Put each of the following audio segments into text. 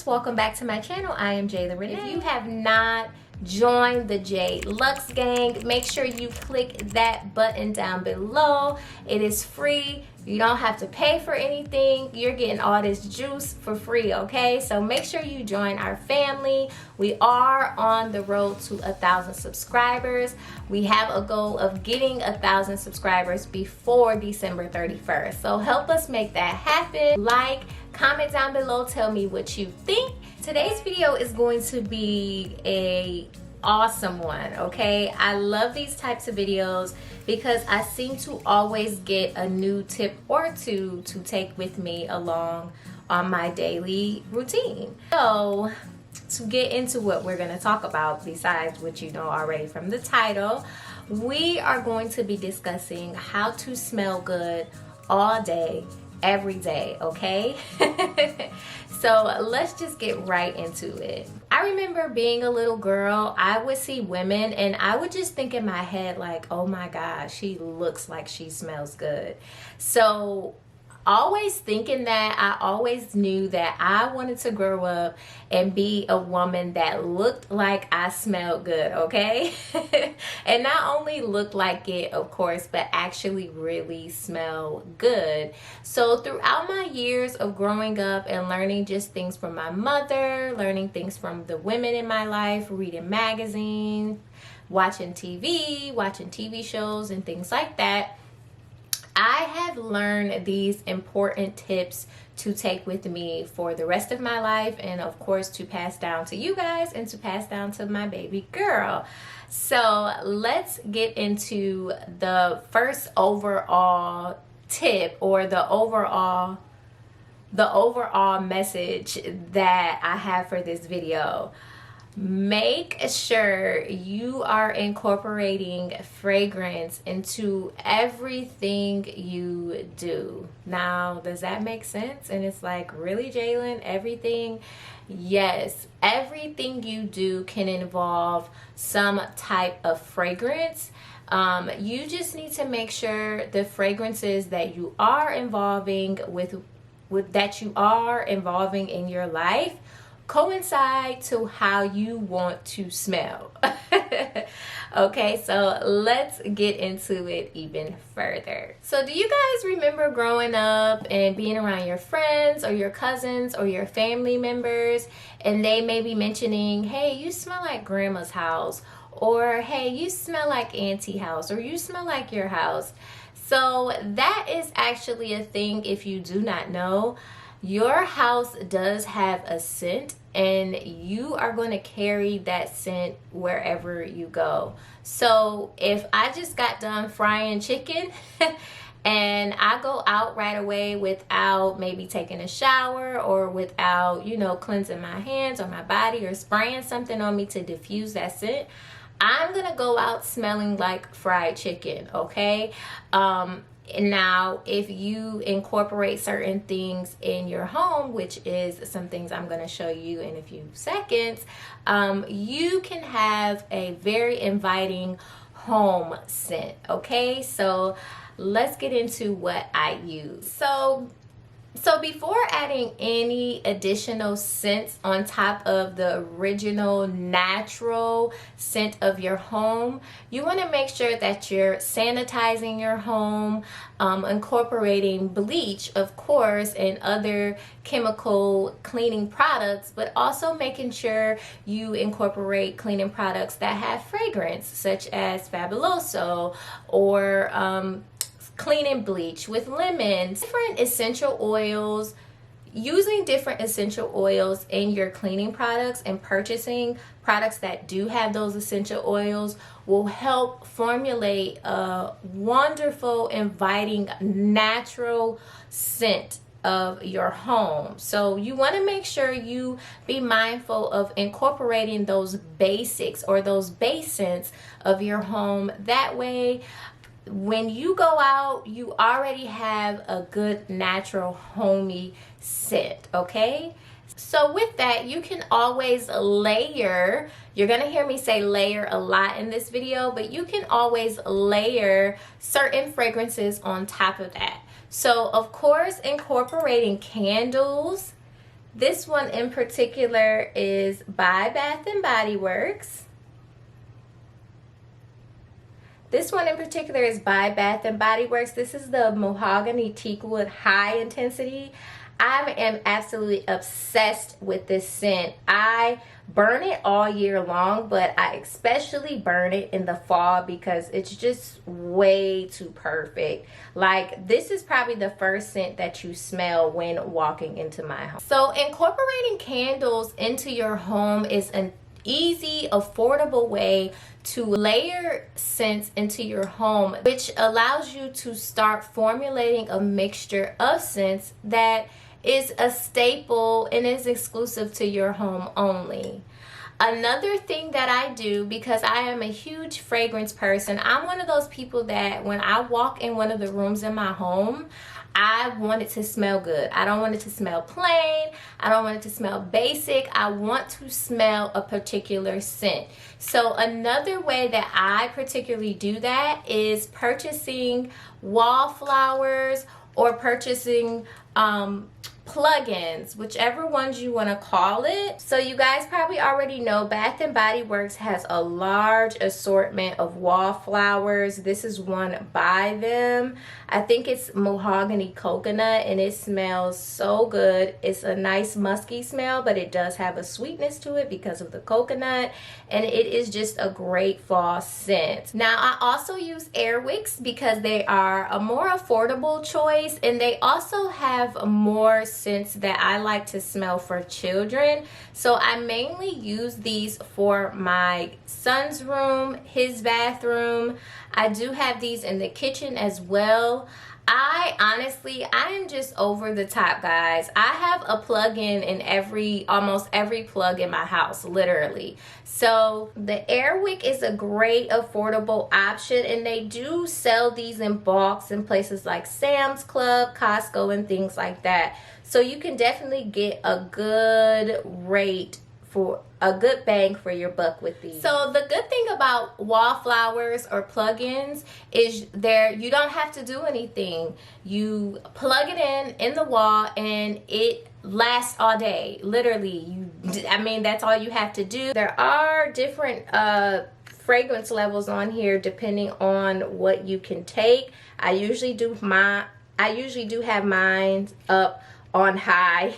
friends, welcome back to my channel. I am Jayla Renee. If you have not joined the J Lux gang, make sure you click that button down below. It is free. You don't have to pay for anything. You're getting all this juice for free, okay? So make sure you join our family. We are on the road to 1,000 subscribers. We have a goal of getting 1,000 subscribers before December 31st. So help us make that happen. Like, comment down below, tell me what you think. Today's video is going to be a awesome one, okay? I love these types of videos because I seem to always get a new tip or two to take with me along on my daily routine. So to get into what we're going to talk about, besides what you know already from the title, we are going to be discussing how to smell good all day, every day, okay? So let's just get right into it. I remember being a little girl, I would see women and I would just think in my head like, oh my gosh, she looks like she smells good. So always thinking that, I always knew that I wanted to grow up and be a woman that looked like I smelled good, okay? And not only look like it, of course, but actually really smell good. So throughout my years of growing up and learning just things from my mother, learning things from the women in my life, reading magazines, watching TV shows and things like that, I have learned these important tips to take with me for the rest of my life, and of course to pass down to you guys and to pass down to my baby girl. So let's get into the first overall tip, or the overall message that I have for this video. Make sure you are incorporating fragrance into everything you do. Now, does that make sense? And it's like, really, Jalen? Everything? Yes, everything you do can involve some type of fragrance. You just need to make sure the fragrances that you are involving that you are involving in your life coincide to how you want to smell. Okay, so let's get into it even further. So do you guys remember growing up and being around your friends or your cousins or your family members, and they may be mentioning, hey, you smell like grandma's house, or hey, you smell like auntie house, or you smell like your house? So that is actually a thing. If you do not know, your house does have a scent, and you are going to carry that scent wherever you go. So if I just got done frying chicken and I go out right away without maybe taking a shower, or without, you know, cleansing my hands or my body or spraying something on me to diffuse that scent, I'm gonna go out smelling like fried chicken, okay? Now, if you incorporate certain things in your home, which is some things I'm going to show you in a few seconds, you can have a very inviting home scent, okay? So let's get into what I use. So before adding any additional scents on top of the original natural scent of your home, you want to make sure that you're sanitizing your home, incorporating bleach, of course, and other chemical cleaning products, but also making sure you incorporate cleaning products that have fragrance, such as Fabuloso, or cleaning bleach with lemon, different essential oils. Using different essential oils in your cleaning products and purchasing products that do have those essential oils will help formulate a wonderful, inviting, natural scent of your home. So you want to make sure you be mindful of incorporating those basics or those base scents of your home. That way, when you go out, you already have a good natural homey scent, okay? So with that, you can always layer. You're gonna hear me say layer a lot in this video, but you can always layer certain fragrances on top of that. So of course, incorporating candles This one in particular is by Bath and Body Works. This one in particular is by Bath and Body Works. This is the Mahogany Teakwood High Intensity. I am absolutely obsessed with this scent. I burn it all year long, but I especially burn it in the fall because it's just way too perfect. Like, this is probably the first scent that you smell when walking into my home. So incorporating candles into your home is an easy, affordable way to layer scents into your home, which allows you to start formulating a mixture of scents that is a staple and is exclusive to your home only. Another thing that I do, because I am a huge fragrance person, I'm one of those people that when I walk in one of the rooms in my home, I want it to smell good. I don't want it to smell plain. I don't want it to smell basic. I want to smell a particular scent. So another way that I particularly do that is purchasing wallflowers or purchasing plugins, whichever ones you want to call it. So you guys probably already know Bath and Body Works has a large assortment of wallflowers. This is one by them. I think it's Mahogany Coconut, and it smells so good. It's a nice musky smell, but it does have a sweetness to it because of the coconut, and it is just a great fall scent. Now, I also use Airwicks because they are a more affordable choice, and they also have more scents that I like to smell for children. So I mainly use these for my son's room, his bathroom. I do have these in the kitchen as well. I am just over the top, guys. I have a plug-in in almost every plug in my house, literally. So the Airwick is a great affordable option, and they do sell these in bulks in places like Sam's Club, Costco, and things like that. So you can definitely get a good rate for a good bang for your buck with these. So the good thing about wallflowers or plugins is you don't have to do anything. You plug it in the wall and it lasts all day. Literally, that's all you have to do. There are different fragrance levels on here depending on what you can take. I usually do have mine up on high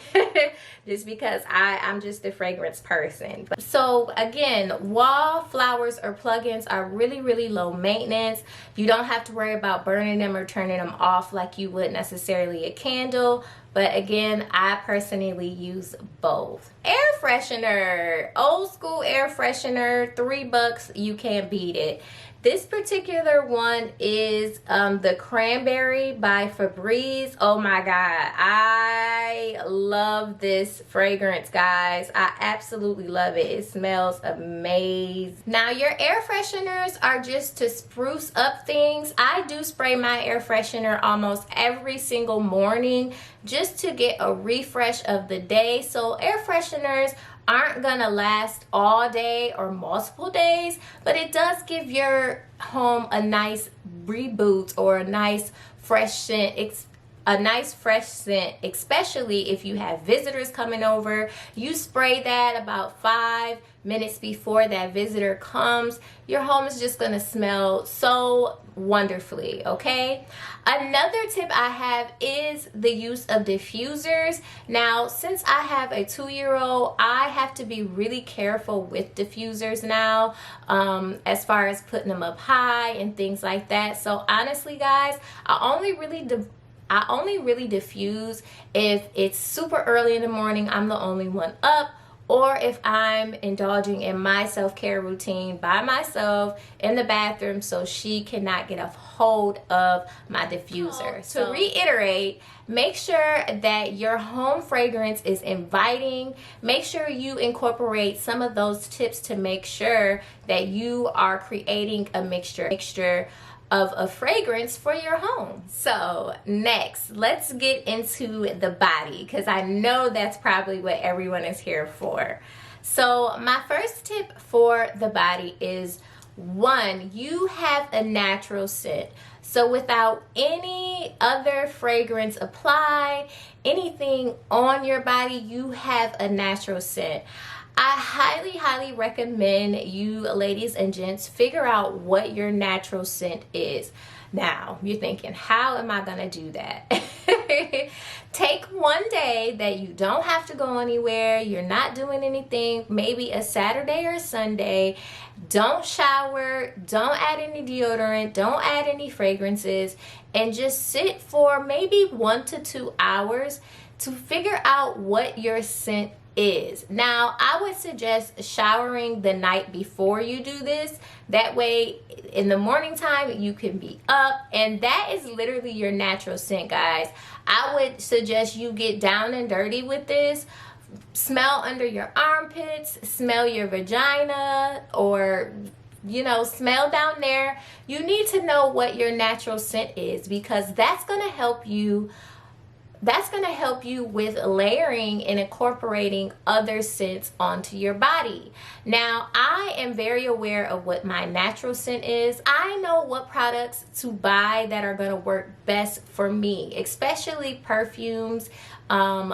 just because I'm just a fragrance person. So again, wallflowers or plugins are really low maintenance. You don't have to worry about burning them or turning them off like you would necessarily a candle. But again, I personally use both. Air freshener, old school air freshener, $3, you can't beat it. This particular one is the Cranberry by Febreeze. Oh my God, I love this fragrance, guys. I absolutely love it. It smells amazing. Now, your air fresheners are just to spruce up things. I do spray my air freshener almost every single morning just to get a refresh of the day. So air fresheners aren't gonna last all day or multiple days, but it does give your home a nice reboot or a nice fresh scent, especially if you have visitors coming over. You spray that about 5 minutes before that visitor comes. Your home is just gonna smell so wonderfully, okay? Another tip I have is the use of diffusers. Now, since I have a 2-year-old, I have to be really careful with diffusers now, as far as putting them up high and things like that. So honestly, guys, I only really diffuse if it's super early in the morning, I'm the only one up, or if I'm indulging in my self-care routine by myself in the bathroom so she cannot get a hold of my diffuser. So to reiterate, make sure that your home fragrance is inviting. Make sure you incorporate some of those tips to make sure that you are creating a mixture of a fragrance for your home. So next, let's get into the body, because I know that's probably what everyone is here for. So my first tip for the body is One, you have a natural scent. So without any other fragrance applied, anything on your body, you have a natural scent. I highly recommend you ladies and gents figure out what your natural scent is. Now, you're thinking, how am I gonna do that? Take one day that you don't have to go anywhere, you're not doing anything, maybe a Saturday or Sunday. Don't shower, don't add any deodorant, don't add any fragrances, and just sit for maybe 1 to 2 hours to figure out what your scent is. Now, I would suggest showering the night before you do this. That way, in the morning time, you can be up, and that is literally your natural scent, guys. I would suggest you get down and dirty with this. Smell under your armpits, smell your vagina, or smell down there. You need to know what your natural scent is, because that's going to help you with layering and incorporating other scents onto your body. Now, I am very aware of what my natural scent is. I know what products to buy that are going to work best for me, especially perfumes,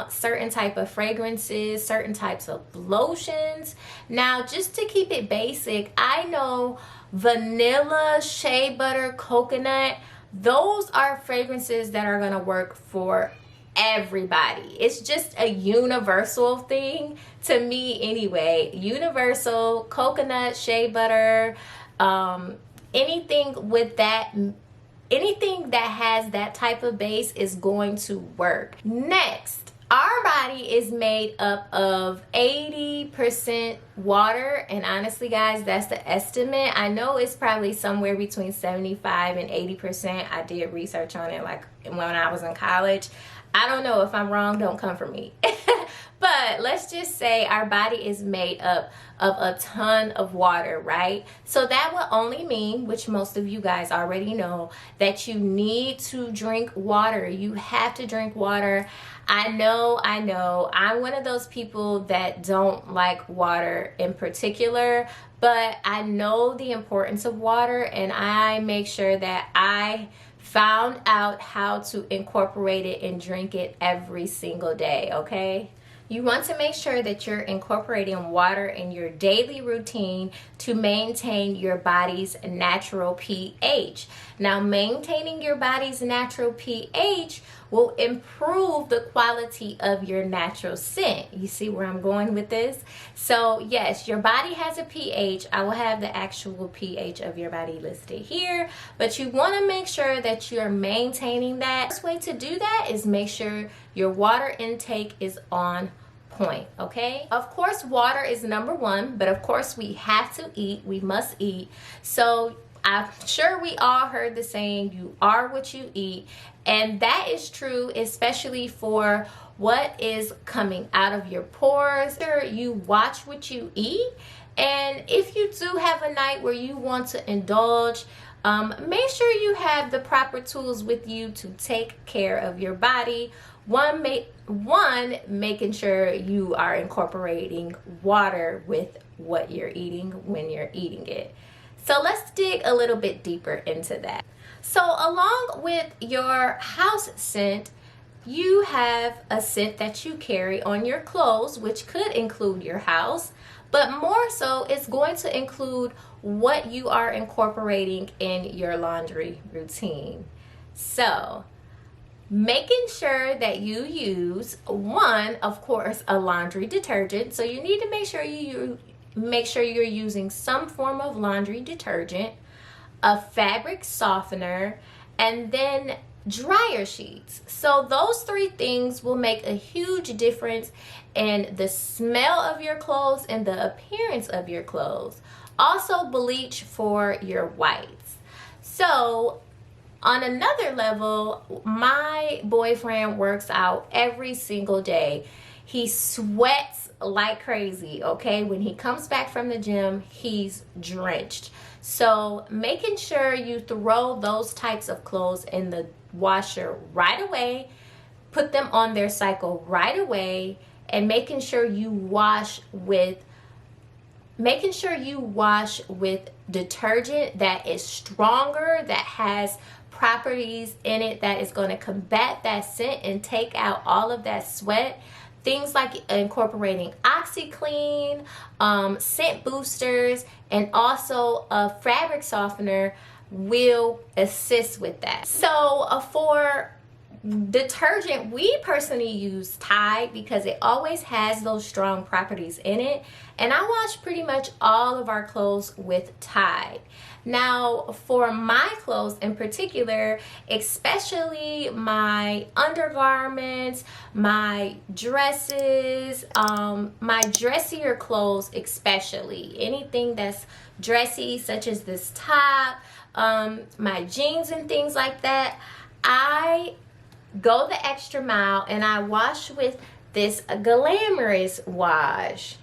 certain type of fragrances, certain types of lotions. Now, just to keep it basic, I know vanilla, shea butter, coconut, those are fragrances that are going to work for everybody. It's just a universal thing to me anyway. Universal, coconut, shea butter, anything that has that type of base is going to work. Next, our body is made up of 80% water, and honestly guys, that's the estimate. I know it's probably somewhere between 75 and 80%. I did research on it like when I was in college. I don't know. If I'm wrong, don't come for me. But let's just say our body is made up of a ton of water, right? So that will only mean, which most of you guys already know, that you need to drink water. You have to drink water. I know. I'm one of those people that don't like water in particular, but I know the importance of water, and I make sure that I found out how to incorporate it and drink it every single day, okay? You want to make sure that you're incorporating water in your daily routine to maintain your body's natural pH. Now, maintaining your body's natural pH will improve the quality of your natural scent. You see where I'm going with this? So yes, your body has a pH. I will have the actual pH of your body listed here, but you want to make sure that you're maintaining that. The best way to do that is make sure your water intake is on point, okay? Of course, water is number one, but of course we have to eat. We must eat. So I'm sure we all heard the saying, you are what you eat. And that is true, especially for what is coming out of your pores. You watch what you eat. And if you do have a night where you want to indulge, make sure you have the proper tools with you to take care of your body. One, making sure you are incorporating water with what you're eating when you're eating it. So let's dig a little bit deeper into that. So along with your house scent, you have a scent that you carry on your clothes, which could include your house, but more so it's going to include what you are incorporating in your laundry routine. So making sure that you use, one, of course, a laundry detergent. So you need to make sure you're using some form of laundry detergent, a fabric softener, and then dryer sheets. So those three things will make a huge difference in the smell of your clothes and the appearance of your clothes. Also, bleach for your whites. So on another level, my boyfriend works out every single day. He sweats like crazy, okay? When he comes back from the gym, he's drenched. So making sure you throw those types of clothes in the washer right away, put them on their cycle right away, and making sure you wash with making sure you wash with detergent that is stronger, that has properties in it that is going to combat that scent and take out all of that sweat. Things like incorporating Oxyclean, scent boosters, and also a fabric softener will assist with that. So for detergent, we personally use Tide because it always has those strong properties in it, and I wash pretty much all of our clothes with Tide. Now for my clothes in particular, especially my undergarments, my dresses, my dressier clothes, especially anything that's dressy such as this top, my jeans and things like that, I go the extra mile and I wash with this glamorous wash.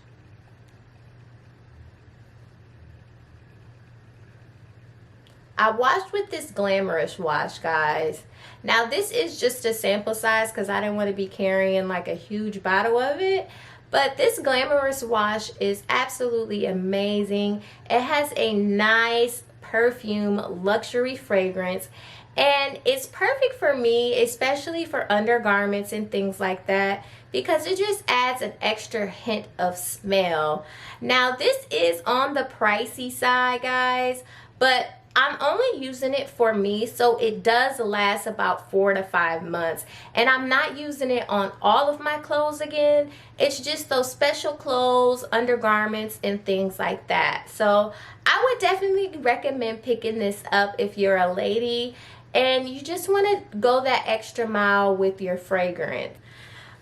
I washed with this glamorous wash, guys. Now this is just a sample size because I didn't want to be carrying like a huge bottle of it. But this glamorous wash is absolutely amazing. It has a nice perfume luxury fragrance. And it's perfect for me, especially for undergarments and things like that, because it just adds an extra hint of smell. Now this is on the pricey side, guys, but I'm only using it for me, so it does last about 4 to 5 months. And I'm not using it on all of my clothes again. It's just those special clothes, undergarments, and things like that. So I would definitely recommend picking this up if you're a lady and you just want to go that extra mile with your fragrance.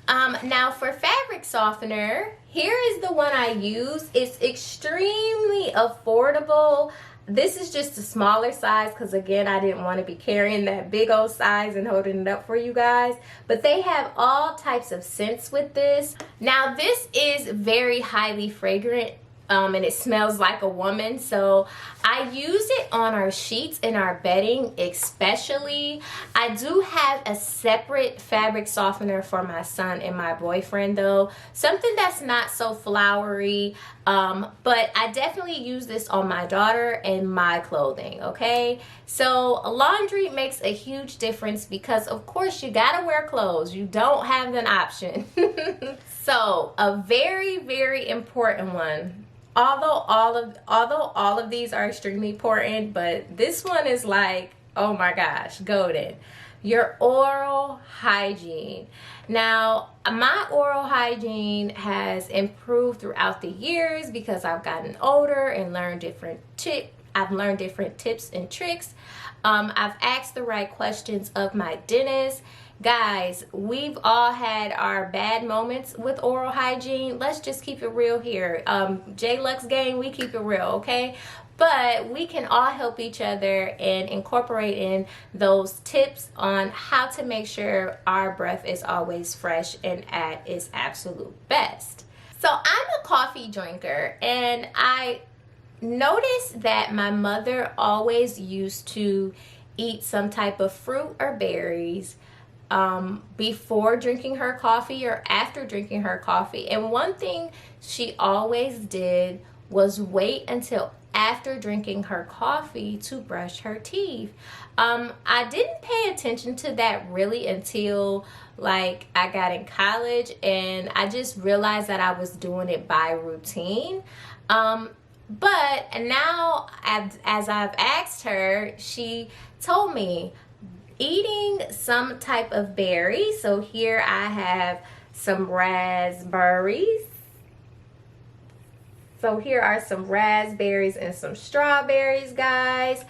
Now for fabric softener, here is the one I use. It's extremely affordable. This is just a smaller size because, again, I didn't want to be carrying that big old size and holding it up for you guys. But they have all types of scents with this. Now, this is very highly fragrant. And it smells like a woman, so I use it on our sheets and our bedding especially. I do have a separate fabric softener for my son and my boyfriend though, something that's not so flowery, but I definitely use this on my daughter and my clothing. Okay, so laundry makes a huge difference because of course you gotta wear clothes, you don't have an option. So a very, very important one. Although all of these are extremely important, but this one is like, oh my gosh, golden. Your oral hygiene. Now, my oral hygiene has improved throughout the years because I've gotten older and learned different tips and tricks. I've asked the right questions of my dentist. Guys, we've all had our bad moments with oral hygiene. Let's just keep it real here. J-Lux gang, we keep it real, okay? But we can all help each other and incorporate in those tips on how to make sure our breath is always fresh and at its absolute best. So I'm a coffee drinker, and I noticed that my mother always used to eat some type of fruit or berries before drinking her coffee or after drinking her coffee. And one thing she always did was wait until after drinking her coffee to brush her teeth. I didn't pay attention to that really until like I got in college, and I just realized that I was doing it by routine. But now as I've asked her, she told me eating some type of berry. So here I have some raspberries. So here are some raspberries and some strawberries, guys.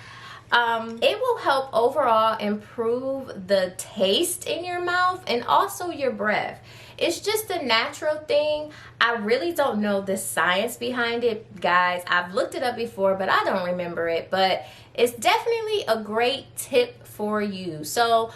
It will help overall improve the taste in your mouth and also your breath. It's just a natural thing. I really don't know the science behind it, guys. I've looked it up before, but I don't remember it. But it's definitely a great tip for you. So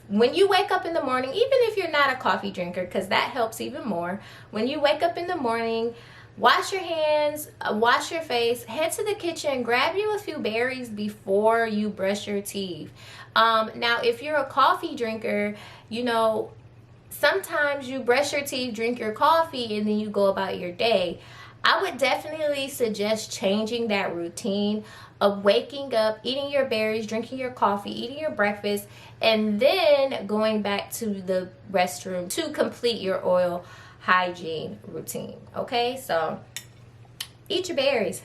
when you wake up in the morning, even if you're not a coffee drinker, because that helps even more, when you wake up in the morning, wash your hands, wash your face, head to the kitchen, grab you a few berries before you brush your teeth. Now, if you're a coffee drinker, you know, sometimes you brush your teeth, drink your coffee, and then you go about your day. I would definitely suggest changing that routine of waking up, eating your berries, drinking your coffee, eating your breakfast, and then going back to the restroom to complete your oral hygiene routine. Okay, so eat your berries.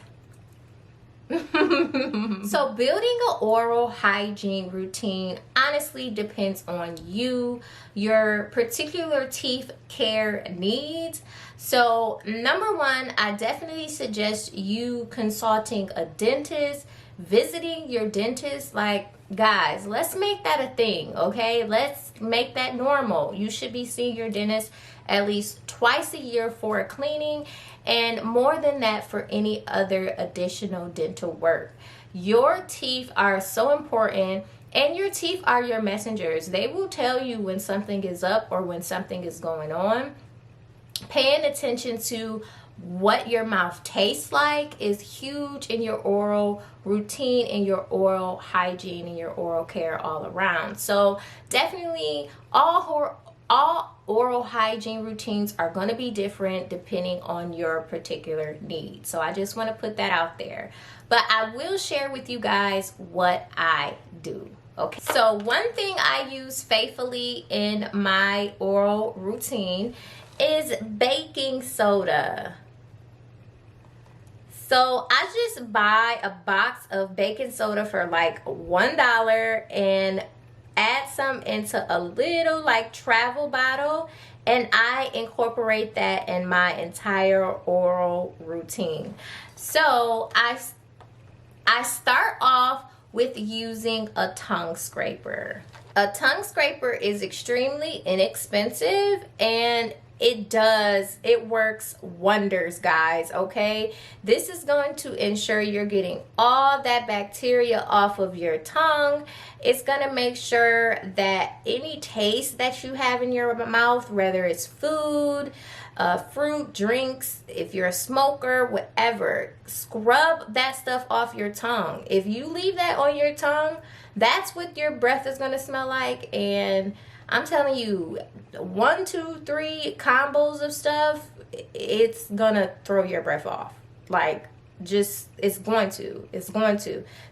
So building an oral hygiene routine honestly depends on you, your particular teeth care needs. So number one, I definitely suggest you consulting a dentist, visiting your dentist. Like, guys, let's make that a thing, okay? Let's make that normal. You should be seeing your dentist at least twice a year for a cleaning, and more than that for any other additional dental work. Your teeth are so important, and your teeth are your messengers. They will tell you when something is up or when something is going on. Paying attention to what your mouth tastes like is huge in your oral routine, in your oral hygiene, and your oral care all around. So definitely all oral hygiene routines are going to be different depending on your particular needs. So I just want to put that out there. But I will share with you guys what I do. Okay, so one thing I use faithfully in my oral routine is baking soda. So I just buy a box of baking soda for like $1 and add some into a little like travel bottle, and I incorporate that in my entire oral routine. So I start off with using a tongue scraper. A tongue scraper is extremely inexpensive, and it works wonders, guys. Okay, this is going to ensure you're getting all that bacteria off of your tongue. It's going to make sure that any taste that you have in your mouth, whether it's food, fruit, drinks, if you're a smoker, whatever, scrub that stuff off your tongue. If you leave that on your tongue, that's what your breath is going to smell like. And I'm telling you, 1, 2, 3 combos of stuff, it's gonna throw your breath off. Like, just, it's going to.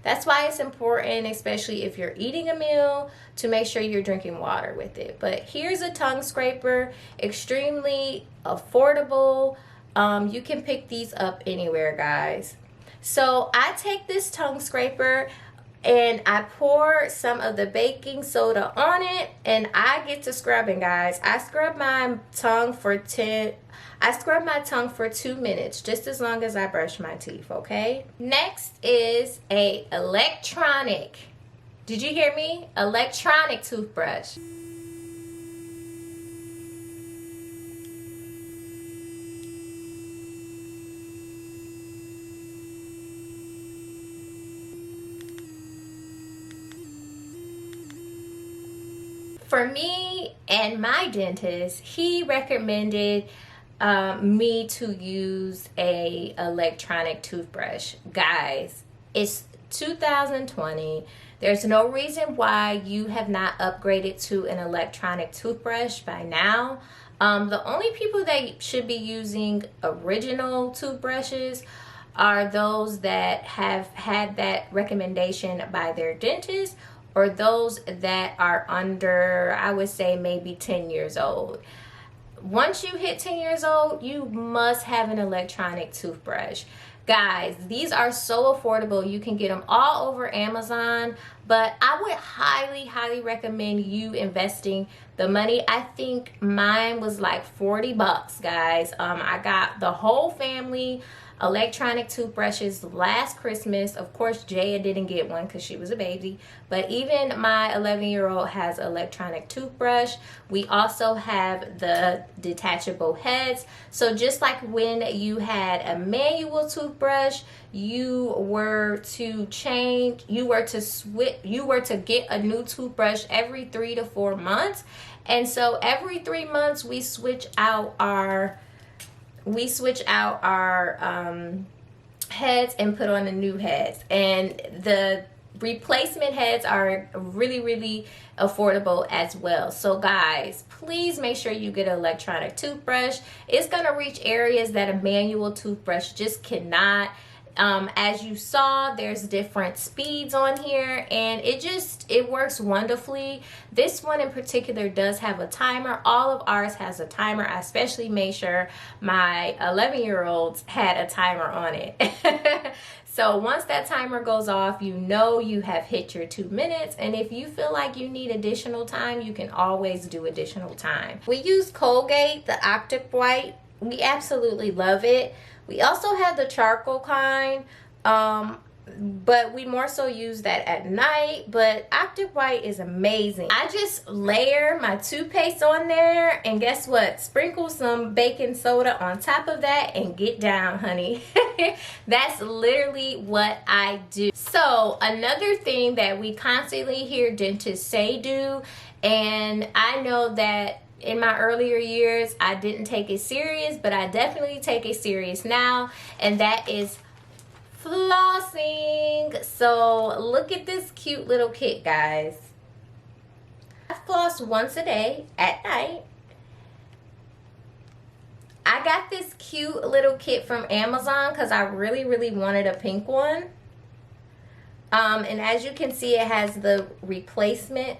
That's why it's important, especially if you're eating a meal, to make sure you're drinking water with it. But here's a tongue scraper, extremely affordable. You can pick these up anywhere, guys. So I take this tongue scraper and I pour some of the baking soda on it, and I get to scrubbing, guys. I scrub my tongue for 2 minutes, just as long as I brush my teeth, okay? Next is a electronic, did you hear me? Electronic toothbrush. For me and my dentist, he recommended me to use a electronic toothbrush. Guys, it's 2020. There's no reason why you have not upgraded to an electronic toothbrush by now. The only people that should be using original toothbrushes are those that have had that recommendation by their dentist, or those that are under, I would say, maybe 10 years old. Once you hit 10 years old, you must have an electronic toothbrush. Guys, these are so affordable. You can get them all over Amazon, but I would highly, highly recommend you investing the money. I think mine was like 40 bucks, guys. I got the whole family electronic toothbrushes last Christmas. Of course, Jaya didn't get one because she was a baby, but even my 11-year-old has electronic toothbrush. We also have the detachable heads. So just like when you had a manual toothbrush, you were to get a new toothbrush every 3 to 4 months. And so every 3 months we switch out our heads and put on the new heads. And the replacement heads are really affordable as well. So guys, please make sure you get an electronic toothbrush. It's gonna reach areas that a manual toothbrush just cannot. As you saw, there's different speeds on here, and it works wonderfully. This one in particular does have a timer. All of ours has a timer. I especially made sure my 11-year-olds had a timer on it. So once that timer goes off, you know you have hit your 2 minutes, and if you feel like you need additional time, you can always do additional time. We use Colgate, the Optic White. We absolutely love it. We also have the charcoal kind, but we more so use that at night. But Optic White is amazing. I just layer my toothpaste on there, and guess what? Sprinkle some baking soda on top of that and get down, honey. That's literally what I do. So another thing that we constantly hear dentists say do, and I know that in my earlier years I didn't take it serious, but I definitely take it serious now, and that is flossing. So look at this cute little kit, guys. I floss once a day at night. I got this cute little kit from Amazon because I really wanted a pink one. And as you can see, it has the replacement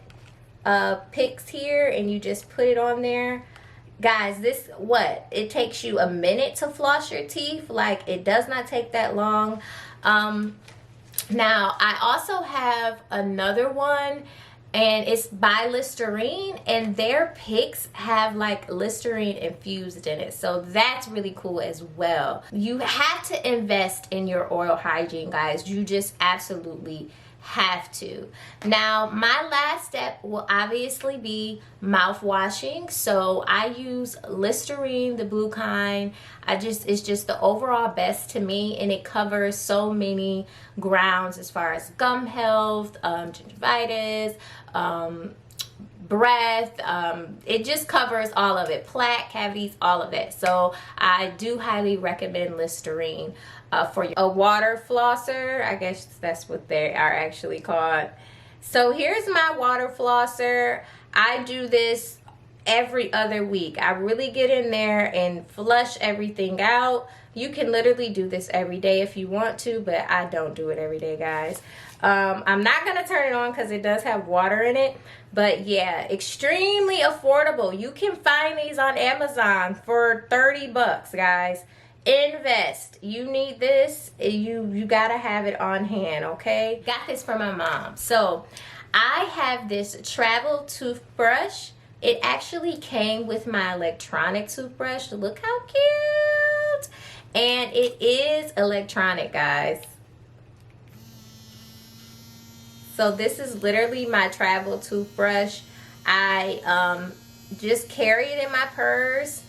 picks here, and you just put it on there. Guys, it takes you a minute to floss your teeth. Like, it does not take that long. Now I also have another one, and it's by Listerine, and their picks have like Listerine infused in it, so that's really cool as well. You have to invest in your oral hygiene, guys. You just absolutely have to. Now my last step will obviously be mouth washing. So I use Listerine, the blue kind. It's just the overall best to me, and it covers so many grounds as far as gum health, gingivitis, breath. It just covers all of it, plaque, cavities, all of it. So I do highly recommend Listerine. For a water flosser, I guess that's what they are actually called. So here's my water flosser. I do this every other week. I really get in there and flush everything out. You can literally do this every day if you want to, but I don't do it every day, guys. I'm not gonna turn it on because it does have water in it, but yeah, extremely affordable. You can find these on Amazon for 30 bucks, guys. Invest. You need this. You gotta have it on hand, okay? Got this from my mom. So I have this travel toothbrush. It actually came with my electronic toothbrush. Look how cute. And it is electronic, guys. So this is literally my travel toothbrush. I just carry it in my purse,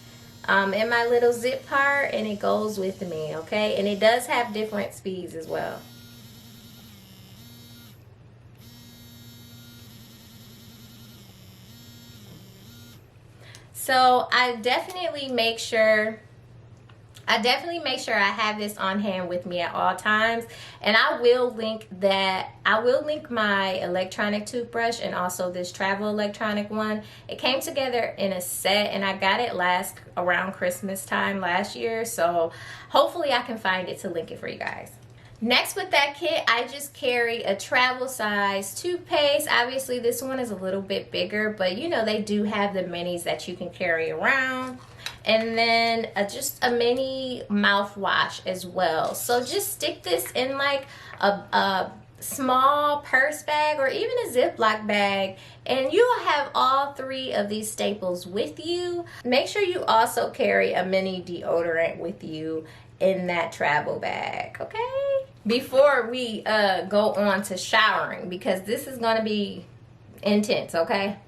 in my little zip part, and it goes with me, okay? And it does have different speeds as well. So I definitely make sure I have this on hand with me at all times, and I will link my electronic toothbrush and also this travel electronic one. It came together in a set, and I got it around Christmas time last year, so hopefully I can find it to link it for you guys. Next with that kit, I just carry a travel size toothpaste. Obviously this one is a little bit bigger, but you know, they do have the minis that you can carry around. And then just a mini mouthwash as well. So just stick this in like a small purse bag or even a Ziploc bag, and you'll have all three of these staples with you. Make sure you also carry a mini deodorant with you in that travel bag, okay? Before we go on to showering, because this is gonna be intense, okay?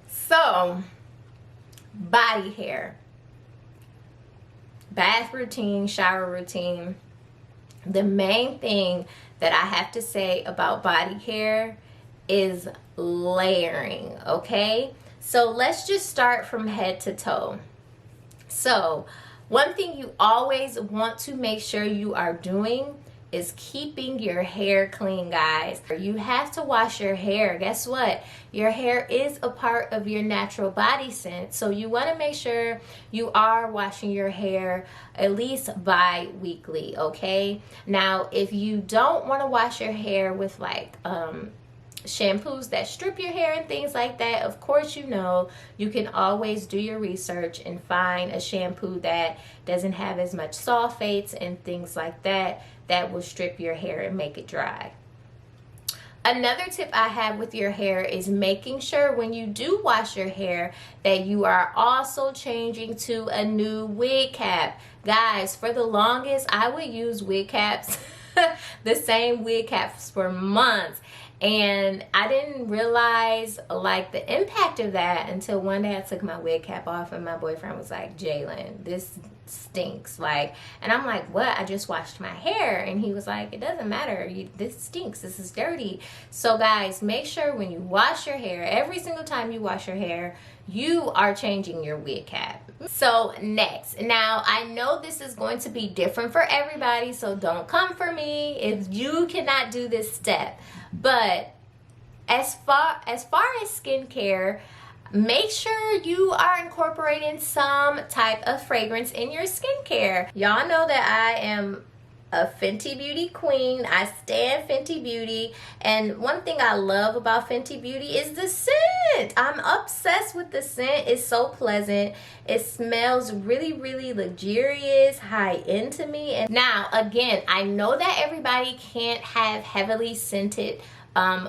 So, body hair, bath routine, shower routine. The main thing that I have to say about body care is layering, okay? So let's just start from head to toe. So one thing you always want to make sure you are doing is keeping your hair clean, guys. You have to wash your hair. Guess what? Your hair is a part of your natural body scent, so you want to make sure you are washing your hair at least bi-weekly, okay? Now, if you don't want to wash your hair with like shampoos that strip your hair and things like that, of course, you know, you can always do your research and find a shampoo that doesn't have as much sulfates and things like that that will strip your hair and make it dry. Another tip I have with your hair is making sure when you do wash your hair that you are also changing to a new wig cap. Guys, for the longest, I would use wig caps, the same wig caps for months. And I didn't realize like the impact of that until one day I took my wig cap off and my boyfriend was like, Jalen, this stinks. Like, and I'm like, what? I just washed my hair. And he was like, it doesn't matter. This stinks. This is dirty. So guys, make sure when you wash your hair, every single time you wash your hair, you are changing your wig cap. So next, now I know this is going to be different for everybody, so don't come for me if you cannot do this step. But as far as skincare, make sure you are incorporating some type of fragrance in your skincare. Y'all know that I am a Fenty Beauty queen. I stand Fenty Beauty, and one thing I love about Fenty Beauty is the scent. I'm obsessed with the scent. It's so pleasant. It smells really, really luxurious, high end to me. And now again, I know that everybody can't have heavily scented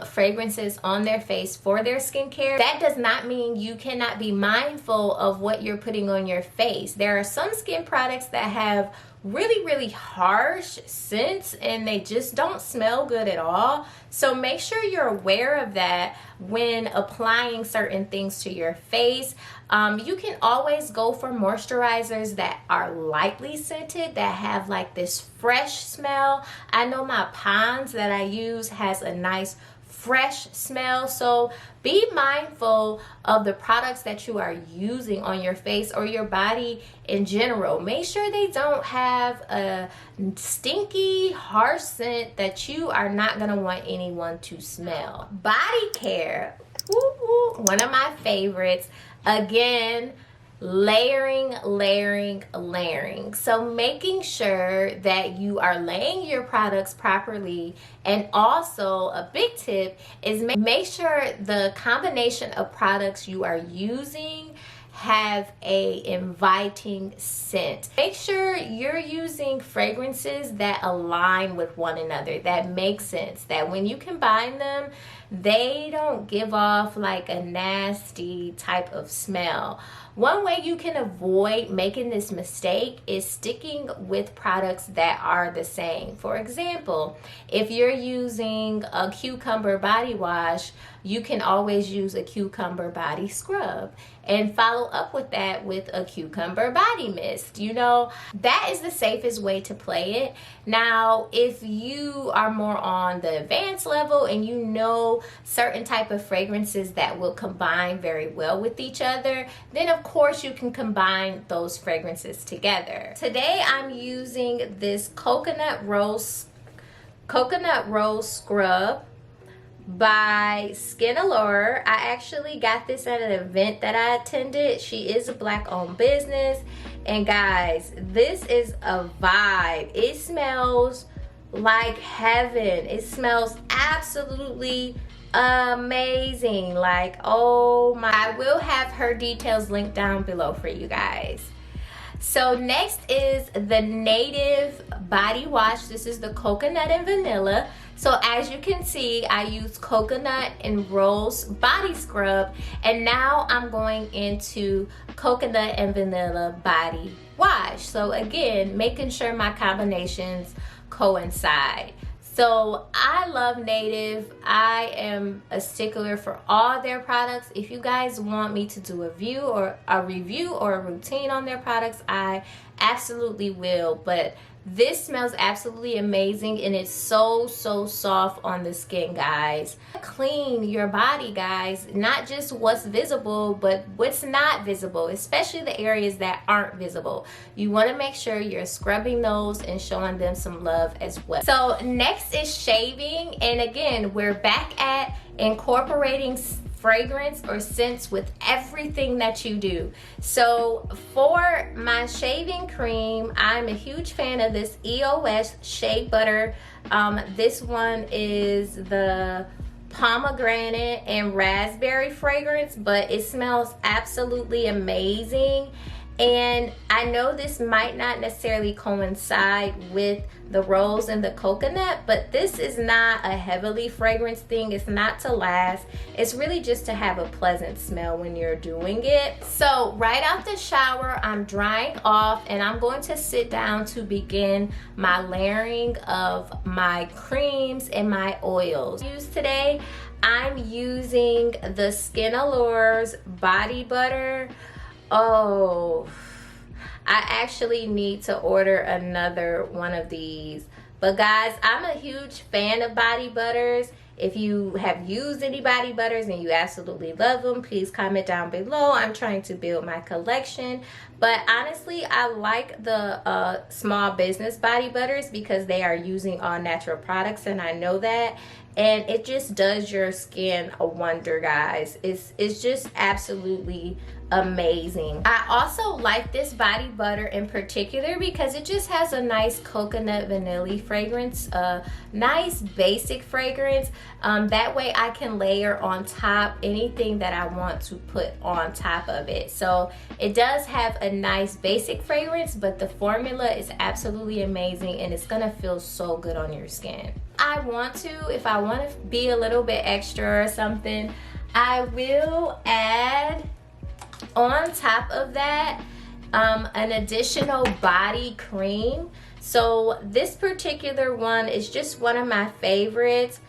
fragrances on their face for their skincare. That does not mean you cannot be mindful of what you're putting on your face. There are some skin products that have really, really harsh scents and they just don't smell good at all. So make sure you're aware of that when applying certain things to your face. You can always go for moisturizers that are lightly scented, that have like this fresh smell. I know my Pond's that I use has a nice fresh smell. So be mindful of the products that you are using on your face or your body in general. Make sure they don't have a stinky, harsh scent that you are not going to want anyone to smell. Body care, one of my favorites. Again, layering. So making sure that you are laying your products properly, and also a big tip is make sure the combination of products you are using have a inviting scent. Make sure you're using fragrances that align with one another, that make sense, that when you combine them, they don't give off like a nasty type of smell. One way you can avoid making this mistake is sticking with products that are the same. For example, if you're using a cucumber body wash, you can always use a cucumber body scrub and follow up with that with a cucumber body mist. You know, that is the safest way to play it. Now, if you are more on the advanced level and you know certain type of fragrances that will combine very well with each other, then of course you can combine those fragrances together. Today I'm using this coconut rose scrub by Skin Allure. I actually got this at an event that I attended. She is a Black-owned business, and guys, this is a vibe. It smells like heaven. It smells absolutely amazing. Like, oh my. I will have her details linked down below for you guys. So next is the Native body wash. This is the coconut and vanilla. So as you can see, I use coconut and rose body scrub, and now I'm going into coconut and vanilla body wash. So again, making sure my combinations coincide. So I love Native. I am a stickler for all their products. If you guys want me to do a review or a routine on their products, I absolutely will. But This smells absolutely amazing, and it's so soft on the skin, guys. Clean your body, guys, not just what's visible but what's not visible, especially the areas that aren't visible. You want to make sure you're scrubbing those and showing them some love as well. So next is shaving, and again, we're back at incorporating fragrance or scents with everything that you do. So for my shaving cream, I'm a huge fan of this EOS Shea Butter. This one is the pomegranate and raspberry fragrance, but it smells absolutely amazing. And I know this might not necessarily coincide with the rose and the coconut, but this is not a heavily fragrance thing. It's not to last. It's really just to have a pleasant smell when you're doing it. So right out the shower, I'm drying off, and I'm going to sit down to begin my layering of my creams and my oils. Today, I'm using the Skin Allures Body Butter. Oh, I actually need to order another one of these. But guys, I'm a huge fan of body butters. If you have used any body butters and you absolutely love them, please comment down below. I'm trying to build my collection. But honestly, I like the small business body butters because they are using all natural products, and I know that. And it just does your skin a wonder, guys. It's just absolutely amazing. I also like this body butter in particular because it just has a nice coconut vanilla fragrance, a nice basic fragrance. That way I can layer on top anything that I want to put on top of it. So it does have a nice basic fragrance, but the formula is absolutely amazing, and it's gonna feel so good on your skin. If I want to be a little bit extra or something, I will add on top of that an additional body cream. So this particular one is just one of my favorites.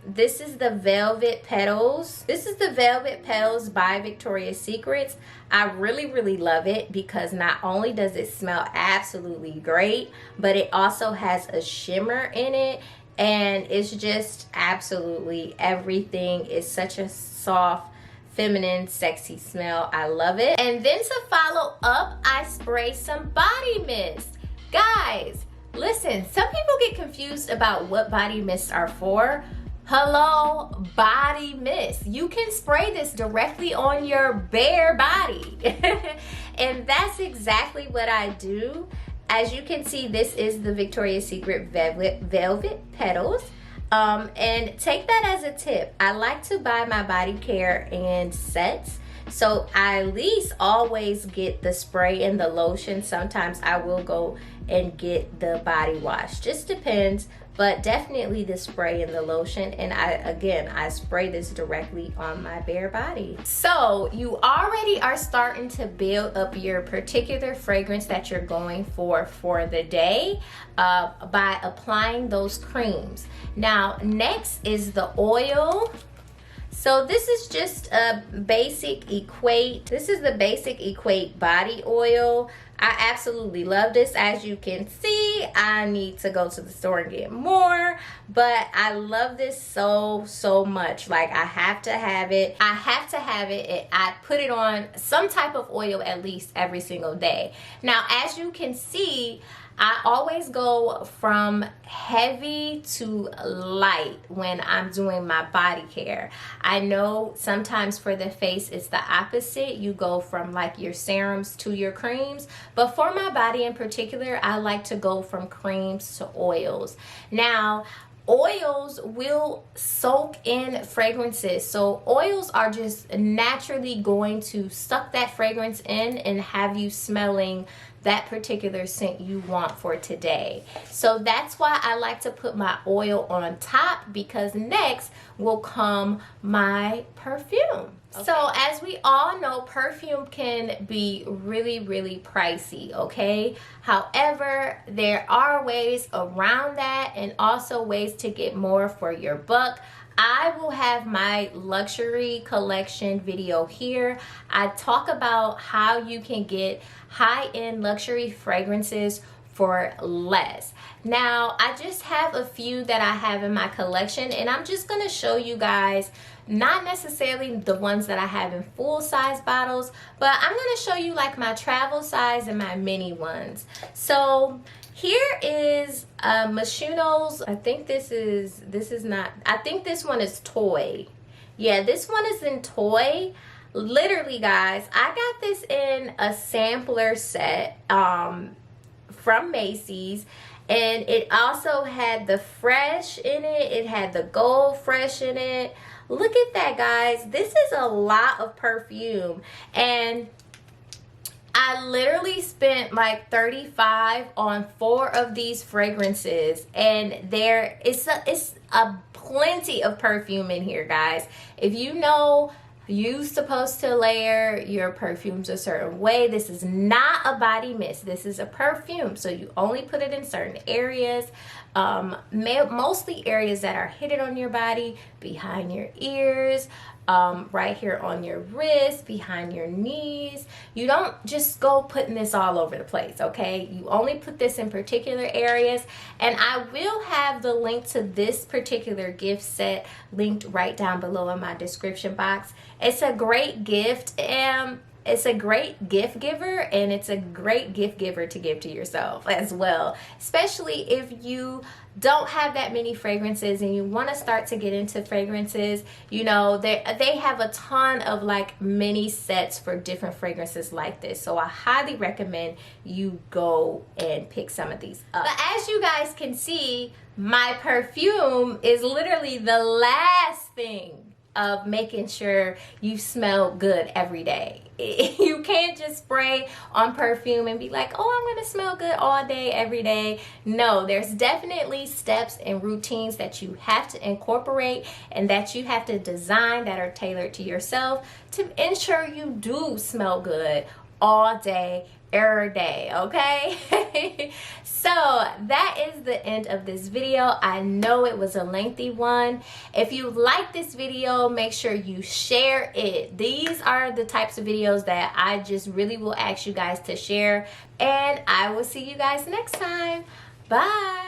This is the Velvet Petals. This is the Velvet Petals by Victoria's Secrets. I really love it because not only does it smell absolutely great, but it also has a shimmer in it, and it's just absolutely everything. It's such a soft, feminine, sexy smell. I love it. And then to follow up, I spray some body mist. Guys, listen, some people get confused about what body mists are for. Hello, body mist. You can spray this directly on your bare body. And that's exactly what I do. As you can see, this is the Victoria's Secret Velvet Petals. And take that as a tip. I like to buy my body care in sets. So I at least always get the spray and the lotion. Sometimes I will go and get the body wash. Just depends, but definitely the spray and the lotion. And I spray this directly on my bare body. So you already are starting to build up your particular fragrance that you're going for the day by applying those creams. Now next is the oil. So this is just a basic Equate. This is the basic Equate body oil. I absolutely love this. As you can see, I need to go to the store and get more, but I love this so much. Like, I have to have it. I put it on some type of oil at least every single day. Now, as you can see, I always go from heavy to light when I'm doing my body care. I know sometimes for the face it's the opposite. You go from like your serums to your creams. But for my body in particular, I like to go from creams to oils. Now, oils will soak in fragrances. So oils are just naturally going to suck that fragrance in and have you smelling that particular scent you want for today. So that's why I like to put my oil on top, because next will come my perfume. Okay. So as we all know, perfume can be really pricey, okay? However, there are ways around that and also ways to get more for your buck. I will have my luxury collection video here. I talk about how you can get high-end luxury fragrances for less. Now, I just have a few that I have in my collection, and I'm just going to show you guys, not necessarily the ones that I have in full size bottles, but I'm going to show you like my travel size and my mini ones. So here is Machino's, I think this is not, I think this one is toy. Yeah, this one is in toy. Literally, guys, I got this in a sampler set from Macy's, and it also had the fresh in it. It had the gold fresh in it. Look at that, guys. This is a lot of perfume, and I literally spent like $35 on 4 of these fragrances, and there is a plenty of perfume in here, guys. If you know you're supposed to layer your perfumes a certain way, this is not a body mist. This is a perfume, so you only put it in certain areas, mostly areas that are hidden on your body, behind your ears, right here on your wrist, behind your knees. You don't just go putting this all over the place, okay? You only put this in particular areas, and I will have the link to this particular gift set linked right down below in my description box. It's a great gift, and it's a great gift giver, and it's a great gift giver to give to yourself as well, especially if you don't have that many fragrances and you want to start to get into fragrances. You know, they have a ton of like mini sets for different fragrances like this, so I highly recommend you go and pick some of these up. But as you guys can see, my perfume is literally the last thing of making sure you smell good every day. You can't just spray on perfume and be like, oh, I'm gonna smell good all day every day. No, there's definitely steps and routines that you have to incorporate and that you have to design that are tailored to yourself to ensure you do smell good all day every day, okay? So that is the end of this video. I know it was a lengthy one. If you like this video, make sure you share it. These are the types of videos that I just really will ask you guys to share, and I will see you guys next time. Bye.